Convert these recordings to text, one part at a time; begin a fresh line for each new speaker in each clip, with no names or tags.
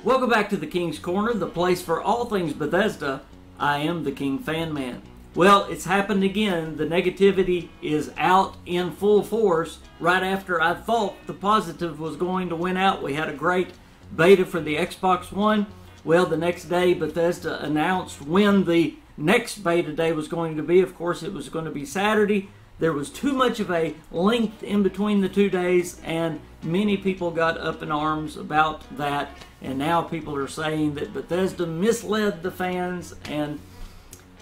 Welcome back to the King's Corner, the place for all things Bethesda. I am the KingFanMan. Well, it's happened again. The negativity is out in full force right after I thought the positive was going to win out. We had a great beta for the Xbox One. Well, the next day Bethesda announced when the next beta day was going to be. Of course, it was going to be Saturday. There was too much of a length in between the 2 days, and many people got up in arms about that. And now people are saying that Bethesda misled the fans, and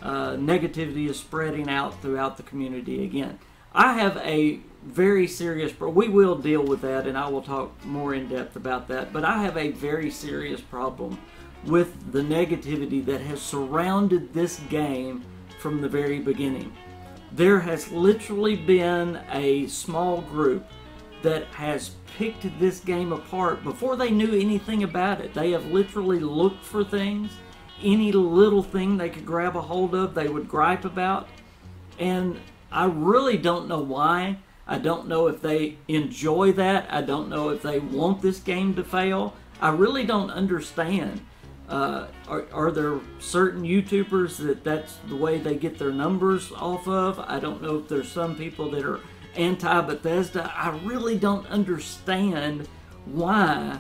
negativity is spreading out throughout the community again. I have a very serious, we will deal with that, and I will talk more in depth about that, but I have a very serious problem with the negativity that has surrounded this game from the very beginning. There has literally been a small group that has picked this game apart before they knew anything about it. They have literally looked for things. Any little thing they could grab a hold of, they would gripe about. And I really don't know why. I don't know if they enjoy that. I don't know if they want this game to fail. I really don't understand. Are there certain YouTubers that's the way they get their numbers off of? I don't know if there's some people that are anti-Bethesda. I really don't understand why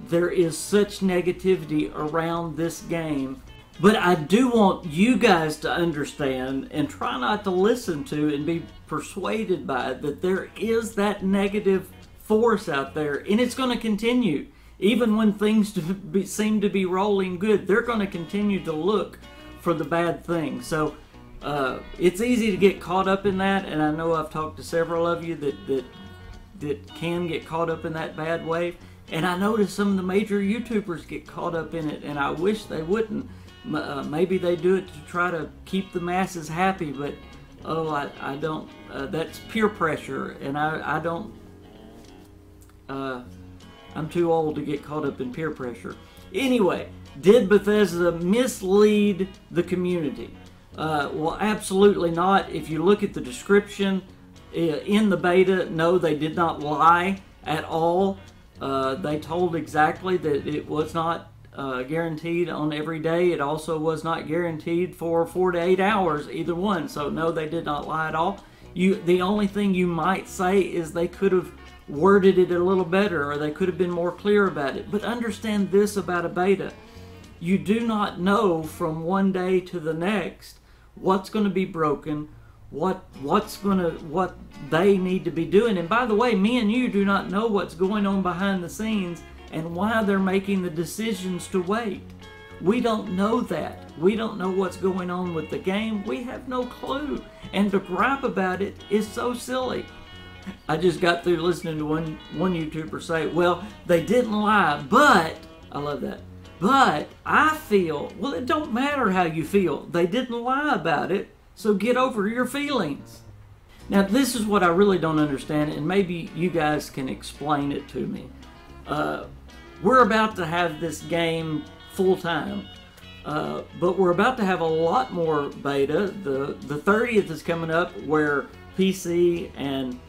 there is such negativity around this game. But I do want you guys to understand and try not to listen to and be persuaded by it, that there is that negative force out there, and it's going to continue. Even when things seem to be rolling good, they're going to continue to look for the bad things. So it's easy to get caught up in that, and I know I've talked to several of you that can get caught up in that bad wave. And I notice some of the major YouTubers get caught up in it, and I wish they wouldn't. Maybe they do it to try to keep the masses happy, but I don't. That's peer pressure, and I don't. I'm too old to get caught up in peer pressure. Anyway, did Bethesda mislead the community? Well, absolutely not. If you look at the description in the beta, no, they did not lie at all. They told exactly that it was not guaranteed on every day. It also was not guaranteed for 4 to 8 hours, either one. So no, they did not lie at all. The only thing you might say is they could have worded it a little better, or they could have been more clear about it. But understand this about a beta. You do not know from one day to the next what's going to be broken, what they need to be doing. And by the way, me and you do not know what's going on behind the scenes and why they're making the decisions to wait. We don't know that. We don't know what's going on with the game. We have no clue. And to gripe about it is so silly. I just got through listening to one YouTuber say, well, they didn't lie, but, I love that, but I feel, well, it don't matter how you feel. They didn't lie about it, so get over your feelings. Now, this is what I really don't understand, and maybe you guys can explain it to me. We're about to have this game full-time, but we're about to have a lot more beta. The 30th is coming up, where PC and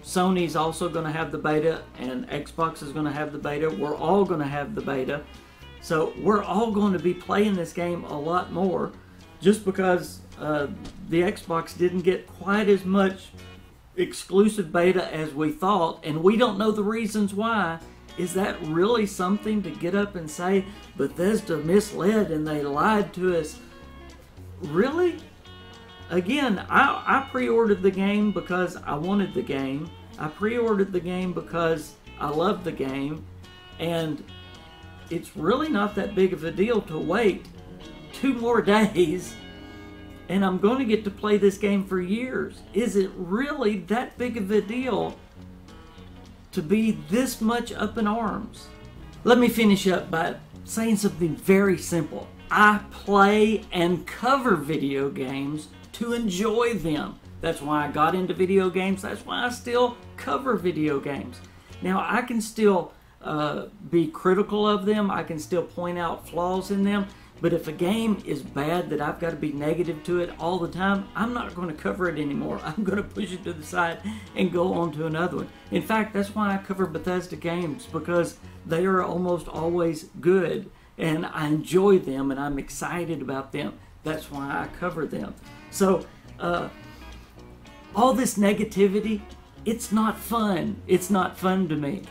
Sony's also going to have the beta, and Xbox is going to have the beta. We're all going to have the beta. So we're all going to be playing this game a lot more, just because the Xbox didn't get quite as much exclusive beta as we thought, and we don't know the reasons why. Is that really something to get up and say Bethesda misled and they lied to us? Really? Again, I pre-ordered the game because I wanted the game. I pre-ordered the game because I loved the game. And it's really not that big of a deal to wait 2 more days. And I'm going to get to play this game for years. Is it really that big of a deal to be this much up in arms? Let me finish up by saying something very simple. I play and cover video games to enjoy them. That's why I got into video games. That's why I still cover video games. Now, I can still be critical of them. I can still point out flaws in them. But if a game is bad that I've got to be negative to it all the time, I'm not going to cover it anymore. I'm going to push it to the side and go on to another one. In fact, that's why I cover Bethesda games, because they are almost always good and I enjoy them and I'm excited about them. That's why I cover them. So all this negativity, it's not fun. It's not fun to me.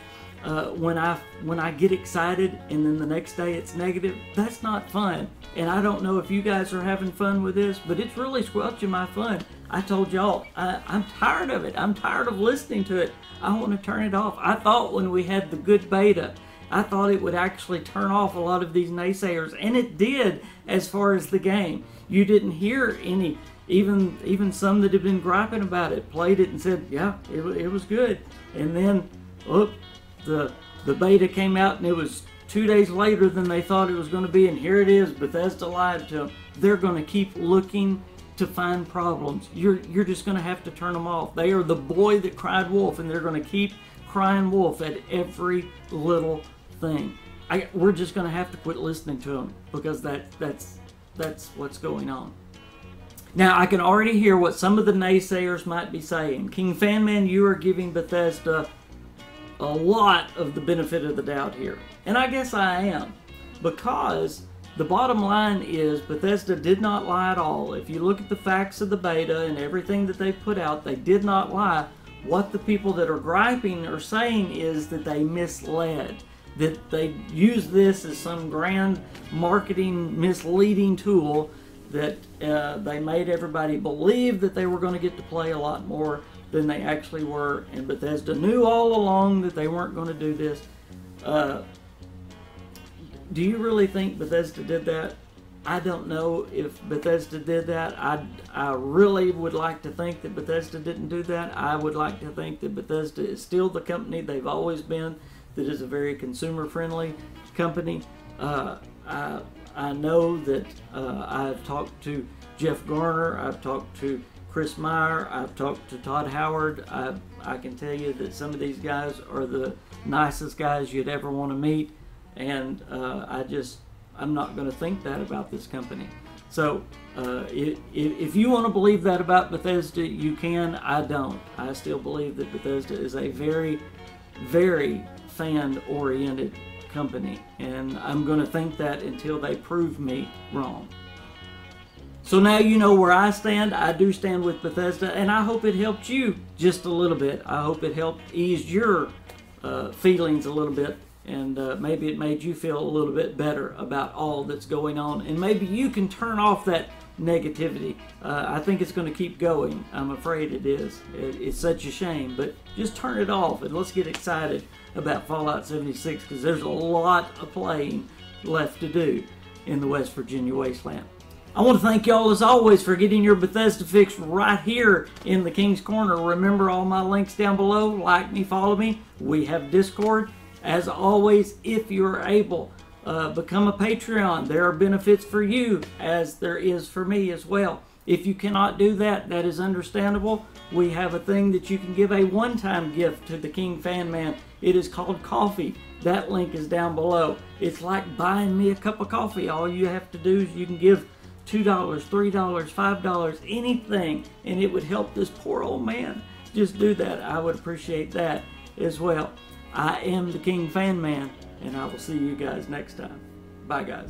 When I get excited and then the next day it's negative, that's not fun. And I don't know if you guys are having fun with this, but it's really squelching my fun. I told y'all, I'm tired of it. I'm tired of listening to it. I want to turn it off. I thought when we had the good beta, I thought it would actually turn off a lot of these naysayers, and it did as far as the game. You didn't hear any, even some that had been griping about it, played it and said, yeah, it was good. And then, look, the beta came out and it was 2 days later than they thought it was going to be, and here it is. Bethesda lied to them. They're going to keep looking to find problems. You're just going to have to turn them off. They are the boy that cried wolf, and they're going to keep crying wolf at every little thing. We're just going to have to quit listening to them, because that's what's going on. Now, I can already hear what some of the naysayers might be saying. KingFanMan, you are giving Bethesda a lot of the benefit of the doubt here. And I guess I am, because the bottom line is Bethesda did not lie at all. If you look at the facts of the beta and everything that they put out, they did not lie. What the people that are griping are saying is that they misled, that they used this as some grand marketing misleading tool, that they made everybody believe that they were going to get to play a lot more than they actually were, and Bethesda knew all along that they weren't going to do this. Do you really think Bethesda did that? I don't know if Bethesda did that. I really would like to think that Bethesda didn't do that. I would like to think that Bethesda is still the company they've always been, that is a very consumer-friendly company. I know that I've talked to Jeff Garner, I've talked to Chris Meyer, I've talked to Todd Howard. I can tell you that some of these guys are the nicest guys you'd ever want to meet, and I'm not going to think that about this company. So if you want to believe that about Bethesda, you can. I don't. I still believe that Bethesda is a very, very fan-oriented company, and I'm going to think that until they prove me wrong. So now you know where I stand. I do stand with Bethesda, and I hope it helped you just a little bit. I hope it helped ease your feelings a little bit, and maybe it made you feel a little bit better about all that's going on, and maybe you can turn off that negativity. I think it's going to keep going. I'm afraid it is. It's such a shame, but just turn it off and let's get excited about Fallout 76, because there's a lot of playing left to do in the West Virginia wasteland. I want to thank y'all as always for getting your Bethesda fix right here in the King's Corner. Remember all my links down below. Like me, follow me. We have Discord. As always, if you're able, become a Patreon. There are benefits for you as there is for me as well. If you cannot do that, that is understandable. We have a thing that you can give a one-time gift to the KingFanMan. It is called coffee. That link is down below. It's like buying me a cup of coffee. All you have to do is you can give $2, $3, $5, anything, and it would help this poor old man. Just do that. I would appreciate that as well. I am the KingFanMan, and I will see you guys next time. Bye, guys.